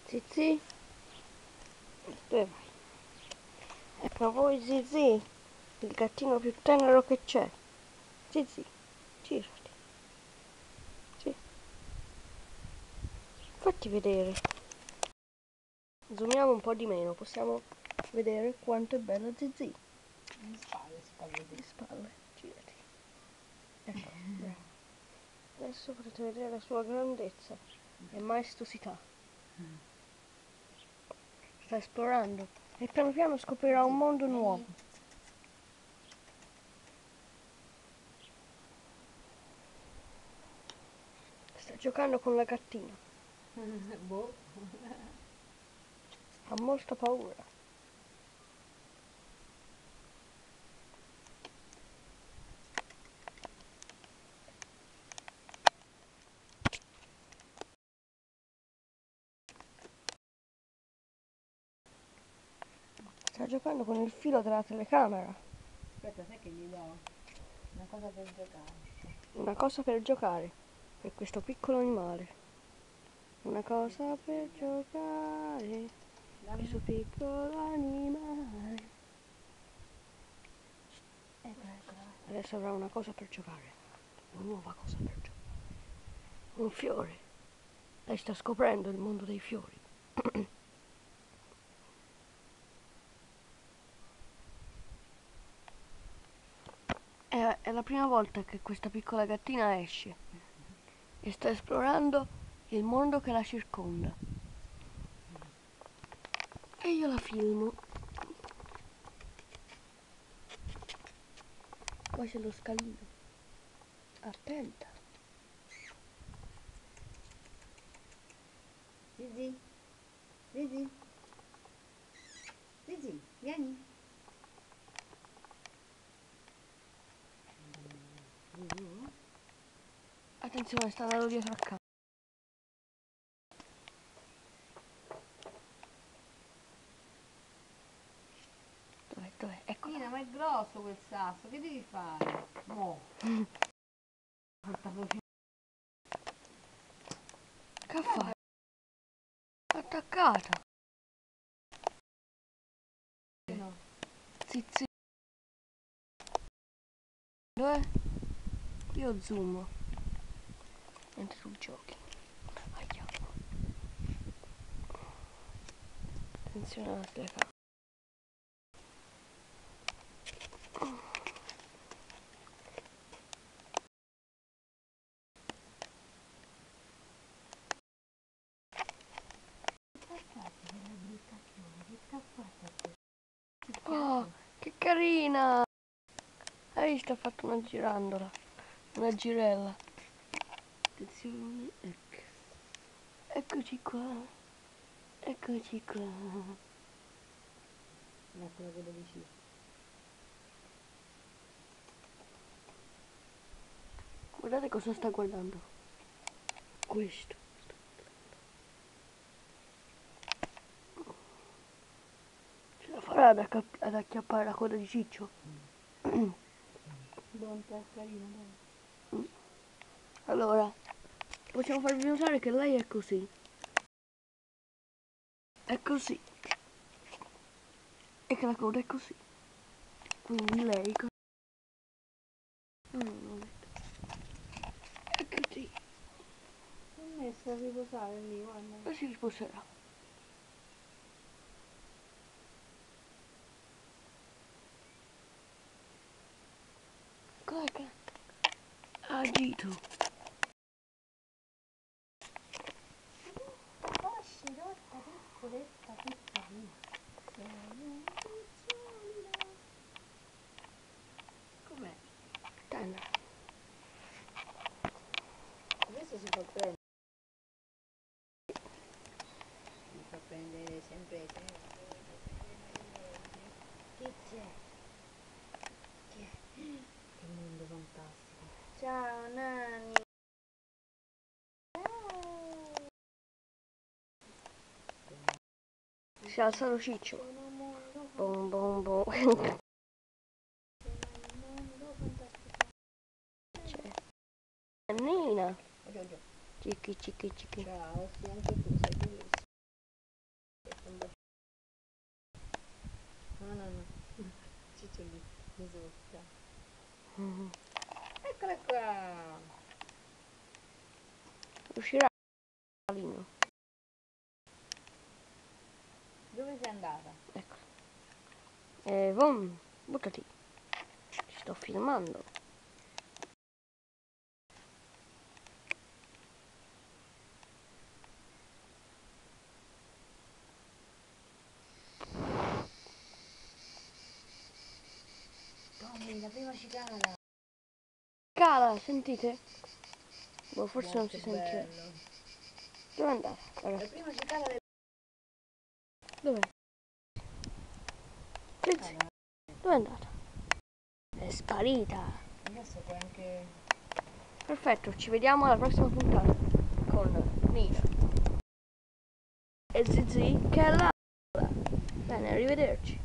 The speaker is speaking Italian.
Zizi, dove vai? Ecco voi Zizi, il gattino più tenero che c'è. Zizi, girati. Sì. Fatti vedere. Zoomiamo un po' di meno, possiamo vedere quanto è bella Zizi. Di spalle si fa vedere. Di spalle, girati. Ecco, bravo. Adesso potete vedere la sua grandezza e maestosità. Sta esplorando e piano piano scoprirà un mondo nuovo. Sta giocando con la gattina. Boh. Ha molta paura. Sta giocando con il filo della telecamera. Aspetta, sai che gli do? Una cosa per giocare. Una cosa per giocare per questo piccolo animale. Una cosa per giocare per questo piccolo animale. Eccola. Adesso avrà una cosa per giocare. Una nuova cosa per giocare. Un fiore. Lei sta scoprendo il mondo dei fiori. È la prima volta che questa piccola gattina esce e sta esplorando il mondo che la circonda. E io la filmo. Qua c'è lo scalino. Attenta. Zizi. Zizi. Zizi, vieni. Attenzione, sta andando dietro a casa. Dov'è? Ecco. Nina, ma è grosso quel sasso, che devi fare? Mo. Che fai? Attaccata. No. Zizi. Dov'è? Io zoom. Mentre tu giochi. Aia. Attenzione alla telecamera. Oh, che carina! Hai visto? Ha fatto una girandola. Una girella. Attenzione, ecco. Eccoci qua. Eccoci qua. Eccola quello vicino. Guardate cosa sta guardando. Questo. Ce la farà ad acchiappare la coda di Ciccio? Bontà, carina, dai. Allora, possiamo farvi notare che lei è così. È così. E che la coda è così. Quindi lei... è così. Ho messo a riposare lì, guarda. E si riposerà. Cos'è che ha agito? Scirota piccoletta, piccolina. Com'è? Tenera. Adesso si fa prendere. Si fa prendere sempre. Che c'è? Che mondo fantastico. Ciao Nani. Si alza lo Ciccio. Sono un mondo Bom bom bom. C'è Nina. Cicchi cicchi cicchi. Ciao, sì, anche tu sei bellissima. Mm. Eccola qua. Uscirà Lino. Dove sei andata? Ecco. Vom, buttati. Ti sto filmando. Tommy, la prima cicala. Cala, sentite? Boh, forse Wow, non che si sentirà. bello. Dove è andata, La ragazzi? prima cicala del... Dov'è? Fritz, dove è andata? È sparita. Adesso puoi anche... Perfetto, ci vediamo alla prossima puntata con Nina e Zizi che è là. Bene, arrivederci.